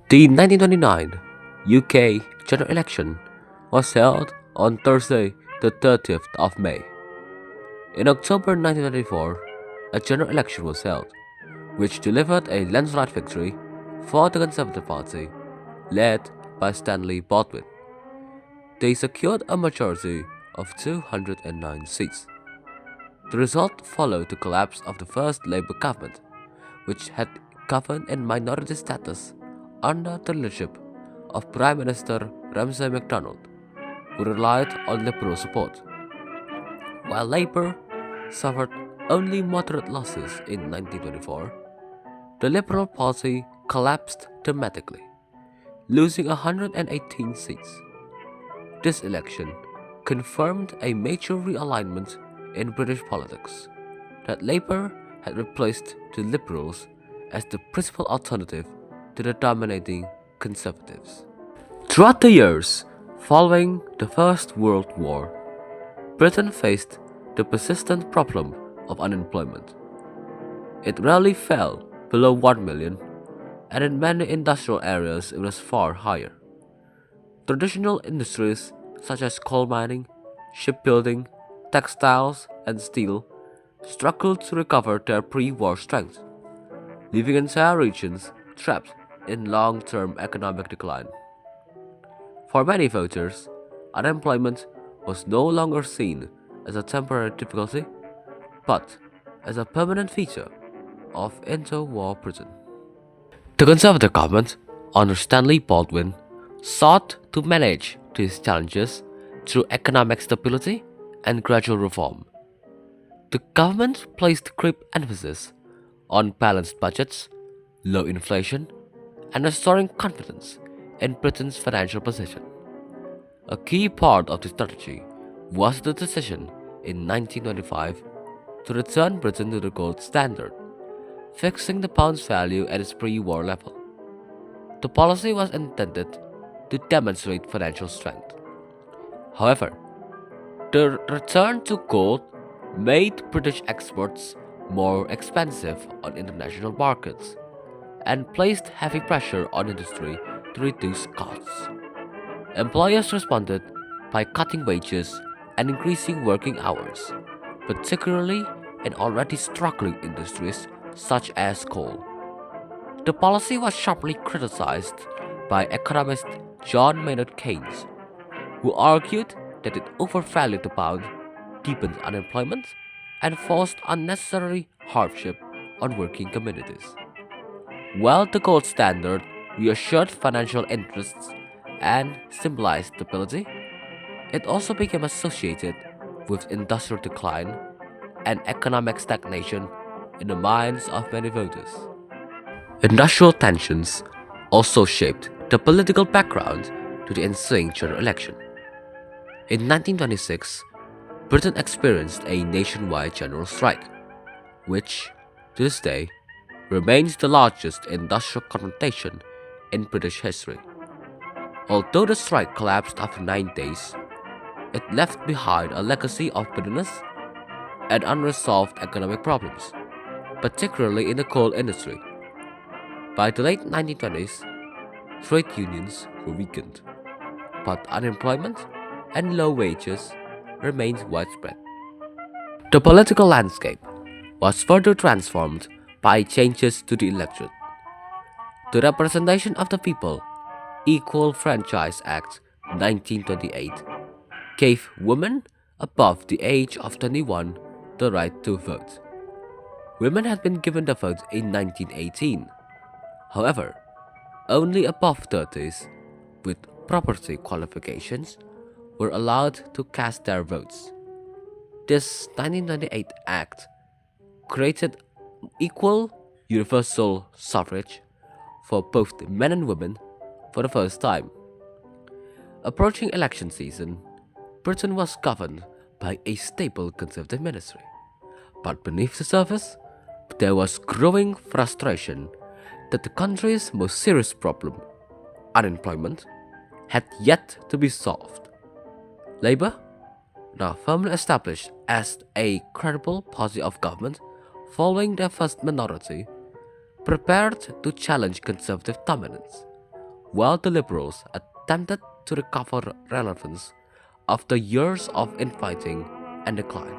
The 1929 UK general election was held on Thursday, the 30th of May. In October 1994, a general election was held, which delivered a landslide victory for the Conservative Party, led by Stanley Baldwin. They secured a majority of 209 seats. The result followed the collapse of the first Labour government, which had governed in minority status under the leadership of Prime Minister Ramsay MacDonald, who relied on Liberal support. While Labour suffered only moderate losses in 1924, the Liberal Party collapsed dramatically, losing 118 seats. This election confirmed a major realignment in British politics, that Labour had replaced the Liberals as the principal alternative to the dominating Conservatives. Throughout the years following the First World War, Britain faced the persistent problem of unemployment. It rarely fell below 1 million, and in many industrial areas it was far higher. Traditional industries such as coal mining, shipbuilding, textiles, and steel struggled to recover their pre-war strength, leaving entire regions trapped in long-term economic decline. For many voters, unemployment was no longer seen as a temporary difficulty, but as a permanent feature of interwar Britain. The Conservative government, under Stanley Baldwin, sought to manage these challenges through economic stability and gradual reform. The government placed great emphasis on balanced budgets, low inflation, and restoring confidence in Britain's financial position. A key part of the strategy was the decision in 1925 to return Britain to the gold standard, fixing the pound's value at its pre-war level. The policy was intended to demonstrate financial strength. However, the return to gold made British exports more expensive on international markets and placed heavy pressure on industry to reduce costs. Employers responded by cutting wages and increasing working hours, particularly in already struggling industries such as coal. The policy was sharply criticized by economist John Maynard Keynes, who argued that it overvalued the pound, deepened unemployment, and forced unnecessary hardship on working communities. While the gold standard reassured financial interests and symbolized stability, it also became associated with industrial decline and economic stagnation in the minds of many voters. Industrial tensions also shaped the political background to the ensuing general election. In 1926, Britain experienced a nationwide general strike, which, to this day, remains the largest industrial confrontation in British history. Although the strike collapsed after 9 days, it left behind a legacy of bitterness and unresolved economic problems, particularly in the coal industry. By the late 1920s, trade unions were weakened, but unemployment and low wages remained widespread. The political landscape was further transformed by changes to the electorate. The Representation of the People Equal Franchise Act 1928 gave women above the age of 21 the right to vote. Women had been given the vote in 1918. However, only above 30s with property qualifications were allowed to cast their votes. This 1998 Act created equal universal suffrage for both men and women for the first time. Approaching election season, Britain was governed by a stable conservative ministry. But beneath the surface, there was growing frustration that the country's most serious problem, unemployment, had yet to be solved. Labour, now firmly established as a credible party of government following their first minority, prepared to challenge Conservative dominance, while the Liberals attempted to recover relevance after years of infighting and decline.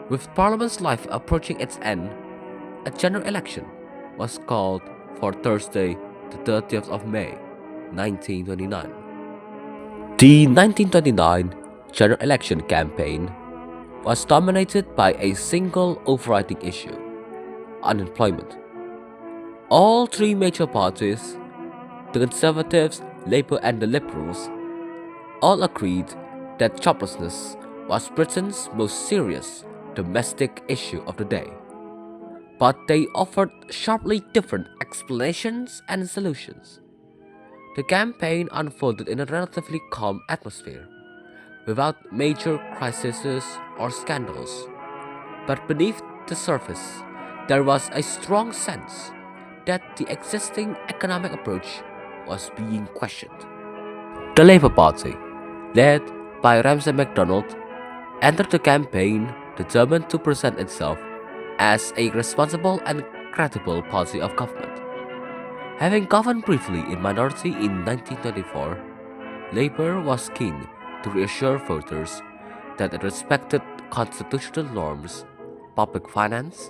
With Parliament's life approaching its end, a general election was called for Thursday, the 30th of May, 1929. The 1929 general election campaign was dominated by a single overriding issue: unemployment. All three major parties, the Conservatives, Labour, and the Liberals, all agreed that joblessness was Britain's most serious domestic issue of the day. But they offered sharply different explanations and solutions. The campaign unfolded in a relatively calm atmosphere, without major crises or scandals. But beneath the surface, there was a strong sense that the existing economic approach was being questioned. The Labour Party, led by Ramsay MacDonald, entered the campaign determined to present itself as a responsible and credible party of government. Having governed briefly in minority in 1924, Labour was keen to reassure voters that it respected constitutional norms, public finance,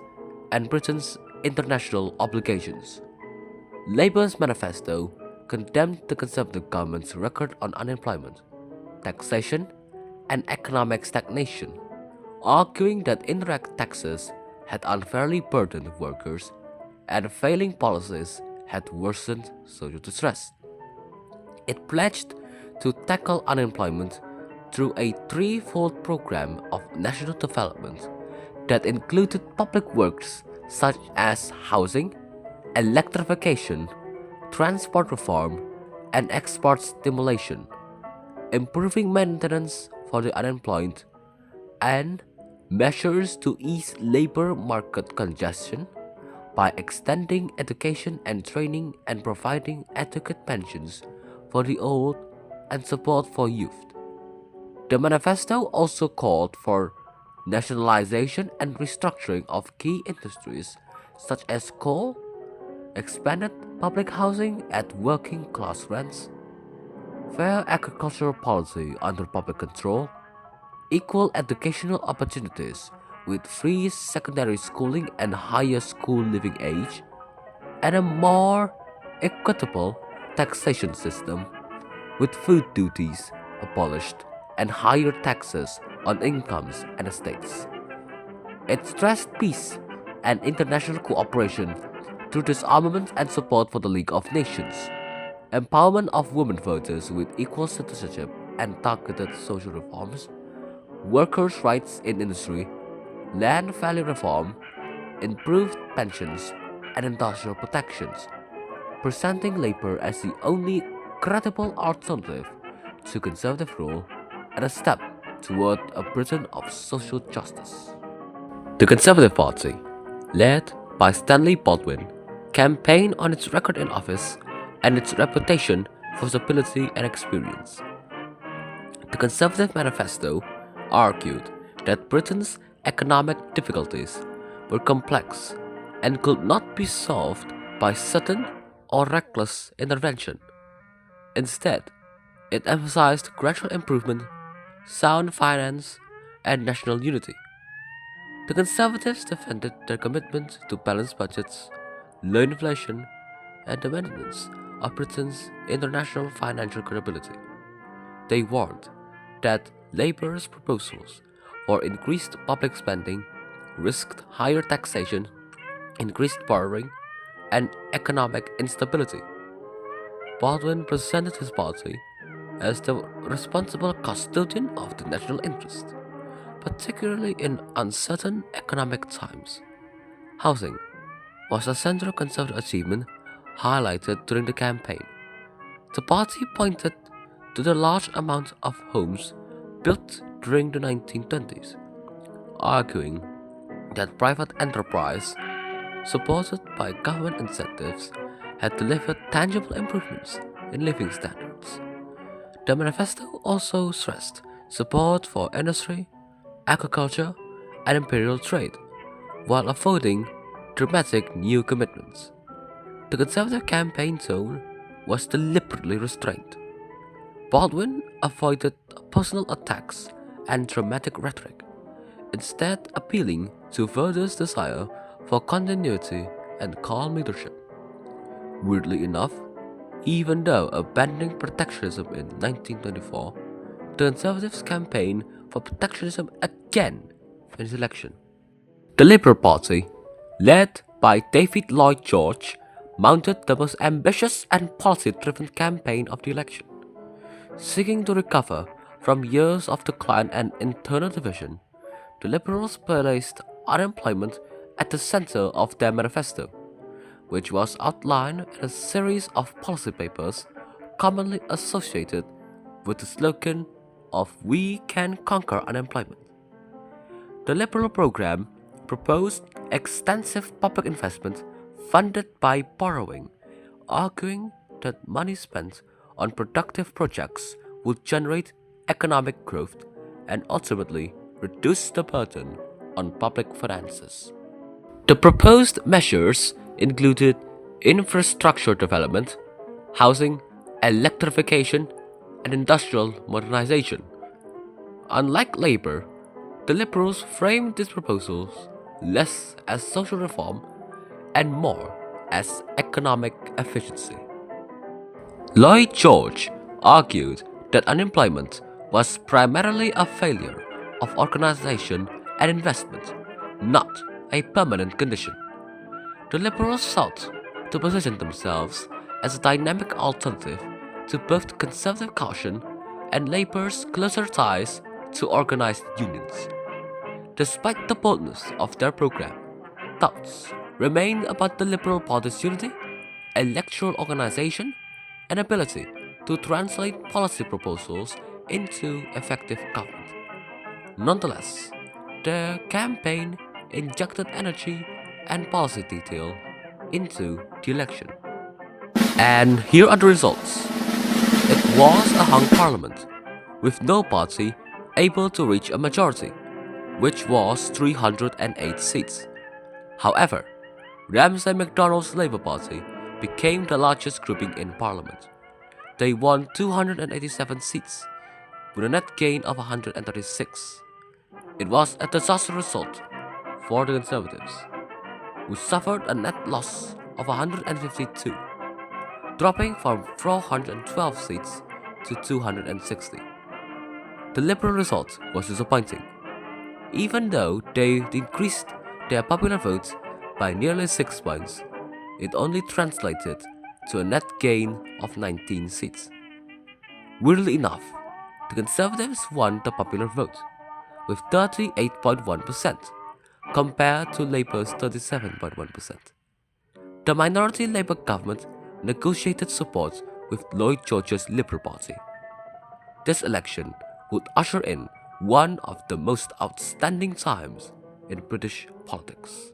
and Britain's international obligations. Labour's manifesto condemned the Conservative government's record on unemployment, taxation, and economic stagnation, arguing that indirect taxes had unfairly burdened workers and failing policies had worsened social distress. It pledged to tackle unemployment through a threefold program of national development that included public works such as housing, electrification, transport reform, and export stimulation, improving maintenance for the unemployed, and measures to ease labor market congestion by extending education and training and providing adequate pensions for the old and support for youth. The manifesto also called for nationalization and restructuring of key industries such as coal, expanded public housing at working class rents, fair agricultural policy under public control, equal educational opportunities with free secondary schooling and higher school living age, and a more equitable taxation system with food duties abolished and higher taxes on incomes and estates. It stressed peace and international cooperation through disarmament and support for the League of Nations, empowerment of women voters with equal citizenship and targeted social reforms, workers' rights in industry, land value reform, improved pensions, and industrial protections, presenting Labour as the only credible alternative to Conservative rule and a step toward a Britain of social justice. The Conservative Party, led by Stanley Baldwin, campaigned on its record in office and its reputation for stability and experience. The Conservative Manifesto argued that Britain's economic difficulties were complex and could not be solved by sudden or reckless intervention. Instead, it emphasized gradual improvement, sound finance, and national unity. The Conservatives defended their commitment to balanced budgets, low inflation, and the maintenance of Britain's international financial credibility. They warned that Labour's proposals for increased public spending risked higher taxation, increased borrowing, and economic instability. Baldwin presented his party as the responsible custodian of the national interest, particularly in uncertain economic times. Housing was a central Conservative achievement highlighted during the campaign. The party pointed to the large amount of homes built during the 1920s, arguing that private enterprise, supported by government incentives, had delivered tangible improvements in living standards. The manifesto also stressed support for industry, agriculture, and imperial trade, while avoiding dramatic new commitments. The Conservative campaign tone was deliberately restrained. Baldwin avoided personal attacks and dramatic rhetoric, instead appealing to voters' desire for continuity and calm leadership. Weirdly enough, even though abandoning protectionism in 1924, the Conservatives campaigned for protectionism again in this election. The Liberal Party, led by David Lloyd George, mounted the most ambitious and policy-driven campaign of the election, seeking to recover from years of decline and internal division. The Liberals placed unemployment at the center of their manifesto, which was outlined in a series of policy papers commonly associated with the slogan of "We can conquer unemployment." The Liberal program proposed extensive public investment funded by borrowing, arguing that money spent on productive projects would generate economic growth and ultimately reduce the burden on public finances. The proposed measures included infrastructure development, housing, electrification, and industrial modernization. Unlike Labour, the Liberals framed these proposals less as social reform and more as economic efficiency. Lloyd George argued that unemployment was primarily a failure of organization and investment, not a permanent condition. The Liberals sought to position themselves as a dynamic alternative to both conservative caution and Labour's closer ties to organized unions. Despite the boldness of their program, doubts remain about the Liberal Party's unity, electoral organization, and ability to translate policy proposals into effective government. Nonetheless, the campaign injected energy and policy detail into the election. And here are the results. It was a hung parliament, with no party able to reach a majority, which was 308 seats. However, Ramsay MacDonald's Labour Party became the largest grouping in Parliament. They won 287 seats, with a net gain of 136. It was a disastrous result for the Conservatives, who suffered a net loss of 152, dropping from 412 seats to 260. The Liberal result was disappointing. Even though they increased their popular vote by nearly 6 points, it only translated to a net gain of 19 seats. Weirdly enough, the Conservatives won the popular vote with 38.1% compared to Labour's 37.1%. The minority Labour government negotiated support with Lloyd George's Liberal Party. This election would usher in one of the most outstanding times in British politics.